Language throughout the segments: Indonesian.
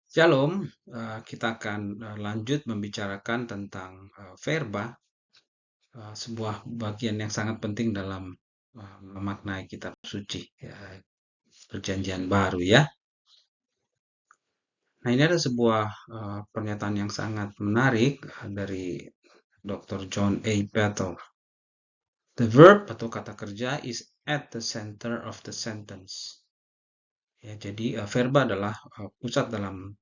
Shalom, kita akan lanjut membicarakan tentang verba, sebuah bagian yang sangat penting dalam memaknai kitab suci, ya, Perjanjian Baru ya. Nah, ini ada sebuah pernyataan yang sangat menarik dari Dr. John A. Battle. The verb atau kata kerja is at the center of the sentence. Ya, jadi verba adalah pusat dalam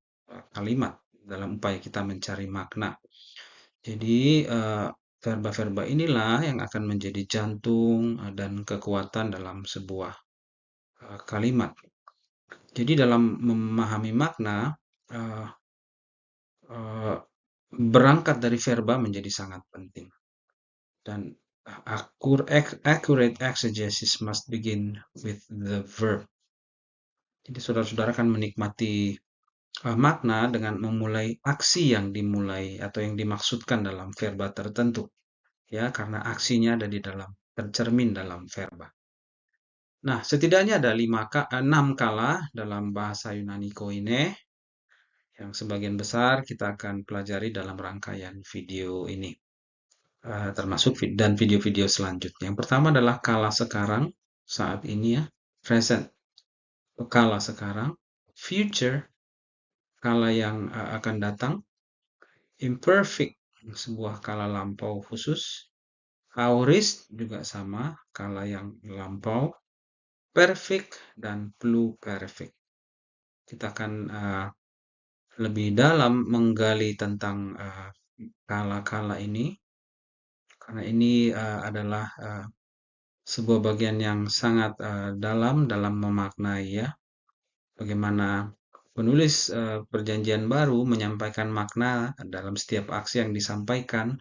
kalimat dalam upaya kita mencari makna. Jadi, verba-verba inilah yang akan menjadi jantung dan kekuatan dalam sebuah kalimat. Jadi dalam memahami makna, eee eee, berangkat dari verba menjadi sangat penting dan accurate exegesis must begin with the verb. Jadi saudara-saudara akan menikmati makna dengan memulai aksi yang dimulai atau yang dimaksudkan dalam verba tertentu. Ya, karena aksinya ada di dalam, tercermin dalam verba. Nah, setidaknya ada 6 kala dalam bahasa Yunani Koine, yang sebagian besar kita akan pelajari dalam rangkaian video ini, termasuk dan video-video selanjutnya. Yang pertama adalah kala sekarang, saat ini ya, present, kala sekarang, future, kala yang akan datang, imperfect, sebuah kala lampau khusus, aorist juga sama, kala yang lampau, perfect dan pluperfect. Kita akan lebih dalam menggali tentang kala-kala ini, karena ini adalah sebuah bagian yang sangat dalam memaknai ya, bagaimana penulis Perjanjian Baru menyampaikan makna dalam setiap aksi yang disampaikan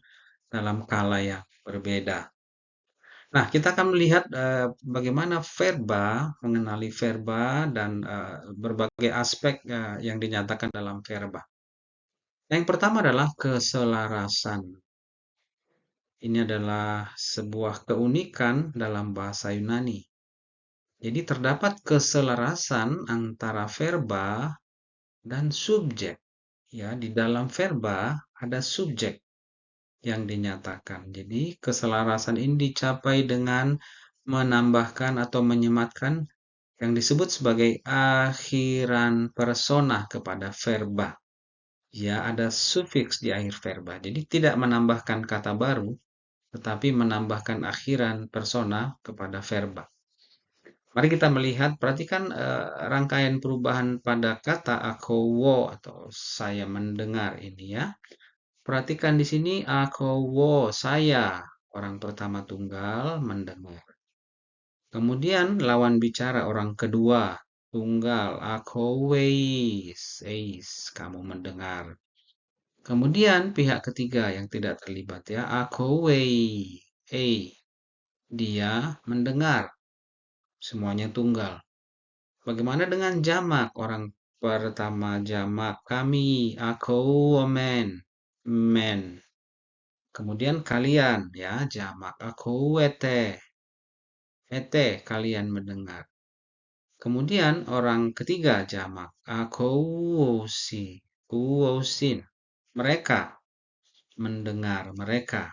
dalam kala yang berbeda. Nah, kita akan melihat bagaimana verba, mengenali verba dan berbagai aspek yang dinyatakan dalam verba. Yang pertama adalah keselarasan. Ini adalah sebuah keunikan dalam bahasa Yunani. Jadi terdapat keselarasan antara verba dan subjek. Ya, di dalam verba ada subjek yang dinyatakan. Jadi keselarasan ini dicapai dengan menambahkan atau menyematkan yang disebut sebagai akhiran persona kepada verba. Ya, ada sufiks di akhir verba. Jadi tidak menambahkan kata baru, tetapi menambahkan akhiran persona kepada verba. Mari kita melihat, perhatikan rangkaian perubahan pada kata akowo atau saya mendengar ini ya. Perhatikan di sini akowo, saya, orang pertama tunggal mendengar. Kemudian lawan bicara orang kedua, tunggal, akoweis, eis, kamu mendengar. Kemudian pihak ketiga yang tidak terlibat ya, akowei, dia mendengar. Semuanya tunggal. Bagaimana dengan jamak? Orang pertama jamak kami, men, men. Kemudian kalian ya, jamak ete, kalian mendengar. Kemudian orang ketiga jamak kuosin, mereka mendengar, mereka.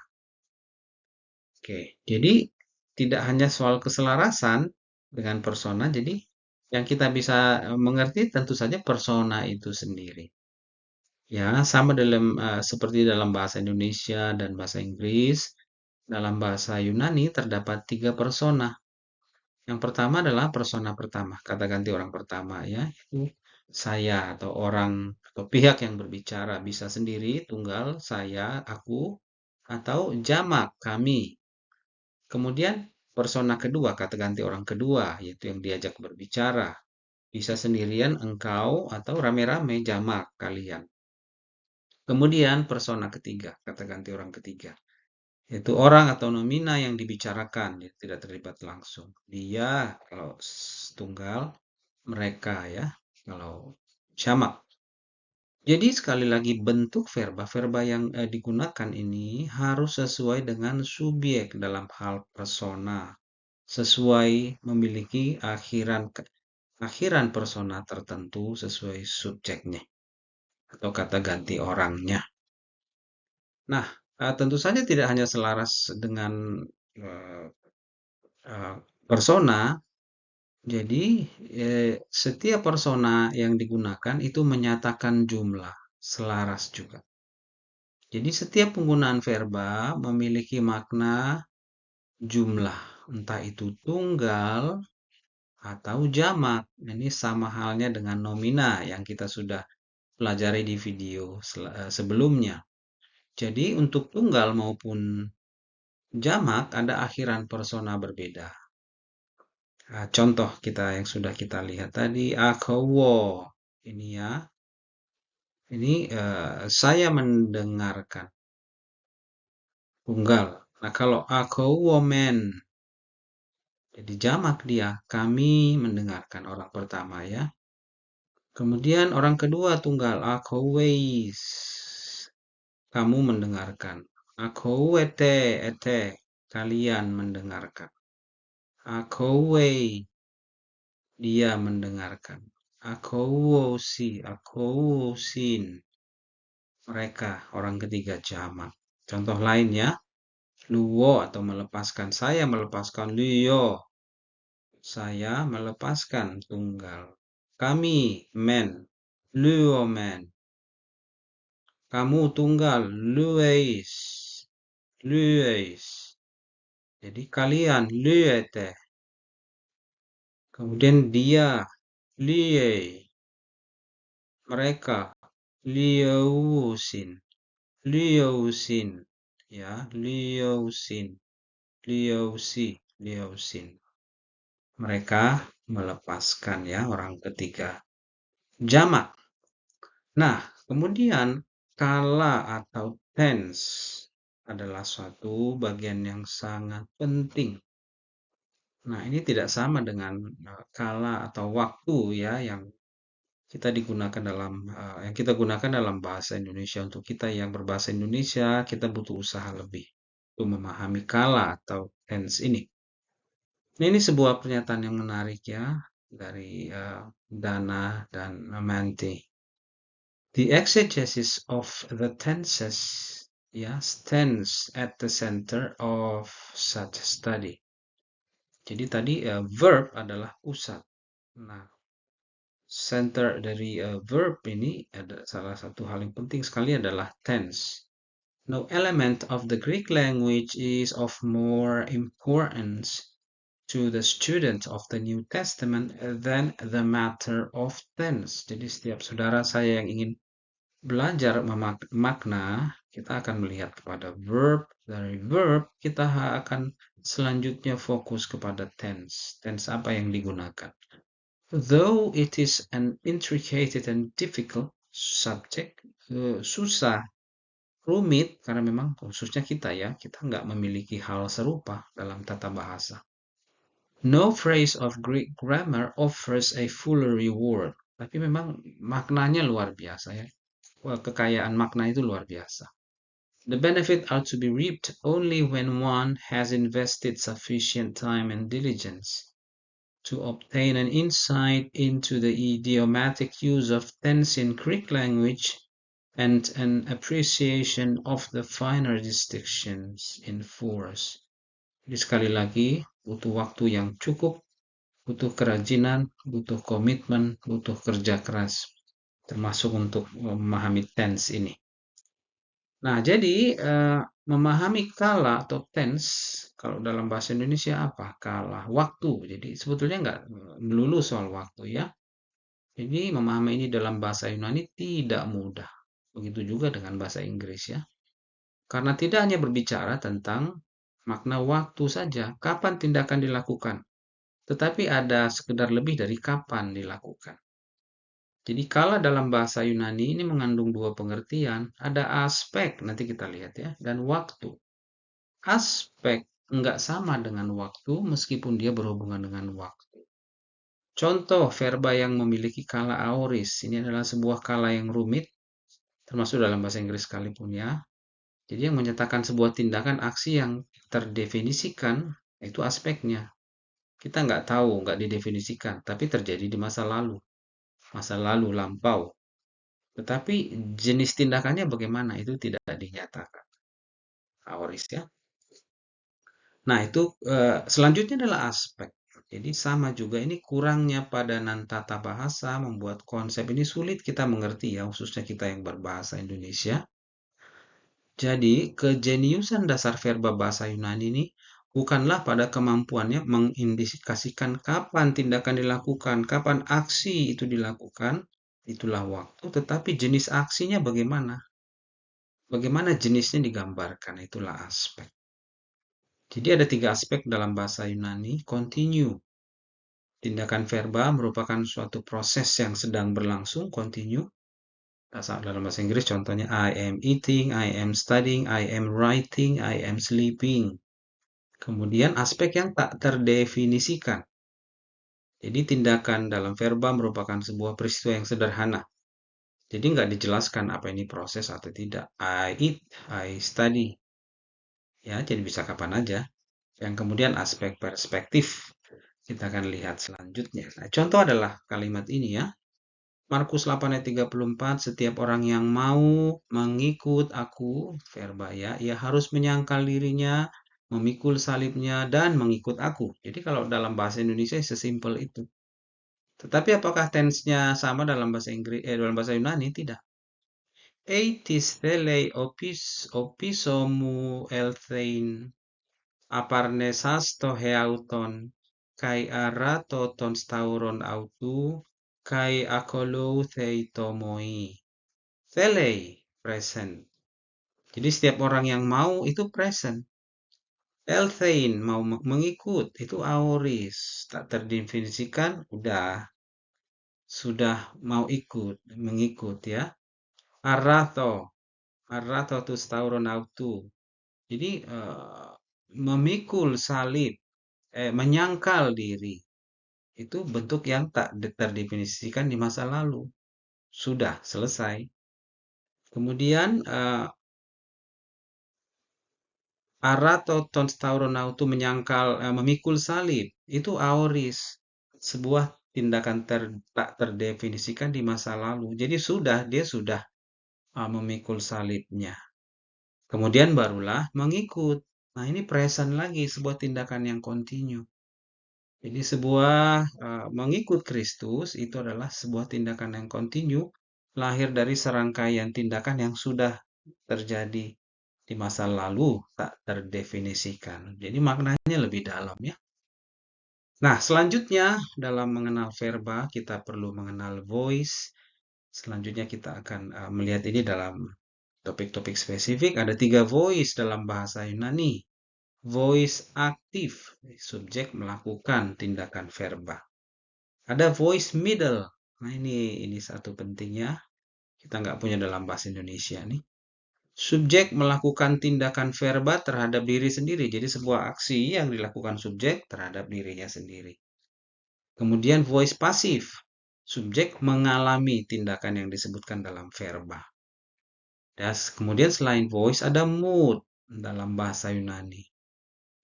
Oke, jadi tidak hanya soal keselarasan dengan persona, jadi yang kita bisa mengerti tentu saja persona itu sendiri. Ya, sama seperti dalam bahasa Indonesia dan bahasa Inggris, dalam bahasa Yunani terdapat 3 persona. Yang pertama adalah persona pertama, kata ganti orang pertama ya, itu saya atau orang atau pihak yang berbicara bisa sendiri, tunggal, saya, aku, atau jamak, kami. Kemudian persona kedua, kata ganti orang kedua, yaitu yang diajak berbicara. Bisa sendirian engkau atau rame-rame jamak kalian. Kemudian persona ketiga, kata ganti orang ketiga, yaitu orang atau nomina yang dibicarakan, ya, tidak terlibat langsung. Dia kalau tunggal, mereka ya, kalau jamak. Jadi sekali lagi bentuk verba yang digunakan ini harus sesuai dengan subjek dalam hal persona, sesuai memiliki akhiran persona tertentu sesuai subjeknya. atau kata ganti orangnya. Nah, tentu saja tidak hanya selaras dengan eh, persona. Jadi, setiap persona yang digunakan itu menyatakan jumlah, selaras juga. Jadi setiap penggunaan verba memiliki makna jumlah, entah itu tunggal atau jamak. Ini sama halnya dengan nomina yang kita sudah pelajari di video sebelumnya. Jadi untuk tunggal maupun jamak ada akhiran persona berbeda. Contoh kita yang sudah kita lihat tadi, akowo. Ini ya, ini saya mendengarkan tunggal. Nah kalau akowo men, jadi jamak dia, kami mendengarkan orang pertama ya. Kemudian orang kedua tunggal, akowes, kamu mendengarkan. Akowete, ete, kalian mendengarkan. Akowe, dia mendengarkan. Akowosi, akowosin, mereka, orang ketiga jamak. Contoh lainnya, luwo atau melepaskan. Saya melepaskan luyo. Saya melepaskan tunggal. Kami, men. Luo men. Kamu tunggal. Lueis. Lueis. Jadi kalian. Luete. Kemudian dia. Lie. Mereka. Liousin. Liousin. Ya. Liousin. Liousi. Liousin. Mereka melepaskan ya orang ketiga. Jamak. Nah, kemudian kala atau tense adalah suatu bagian yang sangat penting. Nah, ini tidak sama dengan kala atau waktu ya yang yang kita gunakan dalam bahasa Indonesia. Untuk kita yang berbahasa Indonesia, kita butuh usaha lebih untuk memahami kala atau tense ini. Nah, ini sebuah pernyataan yang menarik ya dari Dana dan Manti. The exegesis of the tenses stands at the center of such study. Jadi tadi verb adalah pusat. Nah, center dari verb ini ada salah satu hal yang penting sekali adalah tense. No element of the Greek language is of more importance to the student of the New Testament than the matter of tense. Jadi setiap saudara saya yang ingin belajar makna, kita akan melihat kepada verb. Dari verb, kita akan selanjutnya fokus kepada tense. Tense apa yang digunakan. Though it is an intricate and difficult subject, susah, rumit, karena memang khususnya kita nggak memiliki hal serupa dalam tata bahasa. No phrase of Greek grammar offers a fuller reward. Tapi memang maknanya luar biasa ya. Kekayaan makna itu luar biasa. The benefit ought to be reaped only when one has invested sufficient time and diligence to obtain an insight into the idiomatic use of tense in Greek language and an appreciation of the finer distinctions in force. Jadi sekali lagi, butuh waktu yang cukup, butuh kerajinan, butuh komitmen, butuh kerja keras, termasuk untuk memahami tense ini. Nah, jadi memahami kala atau tense, kalau dalam bahasa Indonesia apa? Kala, waktu. Jadi sebetulnya nggak melulu soal waktu ya. Jadi memahami ini dalam bahasa Yunani tidak mudah. Begitu juga dengan bahasa Inggris ya. Karena tidak hanya berbicara tentang makna waktu saja, kapan tindakan dilakukan. Tetapi ada sekedar lebih dari kapan dilakukan. Jadi kala dalam bahasa Yunani ini mengandung dua pengertian. Ada aspek, nanti kita lihat ya, dan waktu. Aspek enggak sama dengan waktu meskipun dia berhubungan dengan waktu. Contoh verba yang memiliki kala aoris. Ini adalah sebuah kala yang rumit, termasuk dalam bahasa Inggris sekalipun ya. Jadi yang menyatakan sebuah tindakan aksi yang terdefinisikan, itu aspeknya. Kita nggak tahu, nggak didefinisikan, tapi terjadi di masa lalu lampau. Tetapi jenis tindakannya bagaimana itu tidak dinyatakan. Aoris ya. Nah, itu selanjutnya adalah aspek. Jadi sama juga ini kurangnya padanan tata bahasa membuat konsep ini sulit kita mengerti ya, khususnya kita yang berbahasa Indonesia. Jadi, kejeniusan dasar verba bahasa Yunani ini bukanlah pada kemampuannya mengindikasikan kapan tindakan dilakukan, kapan aksi itu dilakukan, itulah waktu, tetapi jenis aksinya bagaimana. Bagaimana jenisnya digambarkan, itulah aspek. Jadi ada 3 aspek dalam bahasa Yunani. Continue. Tindakan verba merupakan suatu proses yang sedang berlangsung, continue. Dalam bahasa Inggris contohnya I am eating, I am studying, I am writing, I am sleeping. Kemudian aspek yang tak terdefinisikan. Jadi tindakan dalam verba merupakan sebuah peristiwa yang sederhana. Jadi nggak dijelaskan apa ini proses atau tidak. I eat, I study. Ya, jadi bisa kapan aja. Yang kemudian aspek perspektif. Kita akan lihat selanjutnya. Nah, contoh adalah kalimat ini ya. Markus 8 ayat 34, setiap orang yang mau mengikut aku, verba ya, ia harus menyangkal dirinya, memikul salibnya, dan mengikut aku. Jadi kalau dalam bahasa Indonesia sesimpel itu. Tetapi apakah tense-nya sama dalam bahasa Inggris, dalam bahasa Yunani? Tidak. Eitis thelei opisomu elthein aparnesas to heauton, kai arato ton stauron autu, kai akolou theitomoi. Thelei, present. Jadi setiap orang yang mau itu present. Elthein, mau mengikut, itu aoris. Tak terdefinisikan, sudah mau ikut, mengikut ya. Arato tu stauron autu. Jadi memikul salib, menyangkal diri. Itu bentuk yang tak terdefinisikan di masa lalu. Sudah selesai. Kemudian arato ton stauronautu menyangkal, memikul salib. Itu aoris. Sebuah tindakan tak terdefinisikan di masa lalu. Jadi dia sudah memikul salibnya. Kemudian barulah mengikut. Nah, ini present lagi, sebuah tindakan yang continue. Jadi mengikut Kristus itu adalah sebuah tindakan yang continue, lahir dari serangkaian tindakan yang sudah terjadi di masa lalu, tak terdefinisikan. Jadi maknanya lebih dalam ya. Nah, selanjutnya dalam mengenal verba, kita perlu mengenal voice. Selanjutnya kita akan melihat ini dalam topik-topik spesifik. Ada 3 voice dalam bahasa Yunani. Voice aktif, subjek melakukan tindakan verba. Ada voice middle. Nah, ini satu pentingnya. Kita nggak punya dalam bahasa Indonesia nih. Subjek melakukan tindakan verba terhadap diri sendiri. Jadi sebuah aksi yang dilakukan subjek terhadap dirinya sendiri. Kemudian voice pasif. Subjek mengalami tindakan yang disebutkan dalam verba. Dan kemudian selain voice ada mood dalam bahasa Yunani.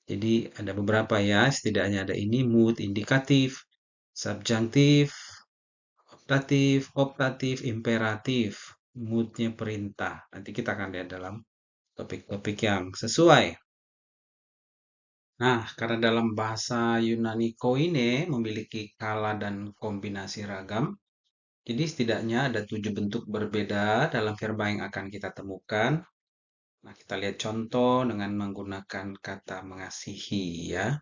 Jadi ada beberapa ya, setidaknya ada ini mood indikatif, subjunktif, optatif, imperatif. Moodnya perintah. Nanti kita akan lihat dalam topik-topik yang sesuai. Nah, karena dalam bahasa Yunani koine memiliki kala dan kombinasi ragam, jadi setidaknya ada 7 bentuk berbeda dalam verba yang akan kita temukan. Nah, kita lihat contoh dengan menggunakan kata mengasihi ya.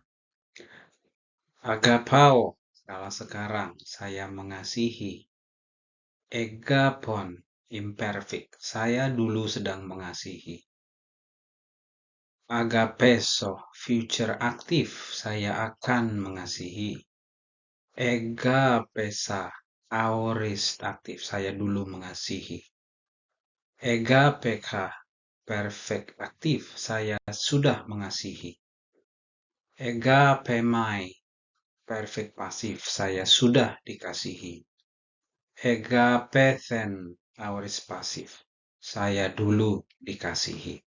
Agapao, kalau sekarang saya mengasihi. Egapon, imperfect, saya dulu sedang mengasihi. Agapeso, future aktif, saya akan mengasihi. Egapesa, aorist aktif, saya dulu mengasihi. Egapeka, perfect aktif, saya sudah mengasihi. Egapemai, perfect pasif, saya sudah dikasihi. Egapethen, aorist pasif, saya dulu dikasihi.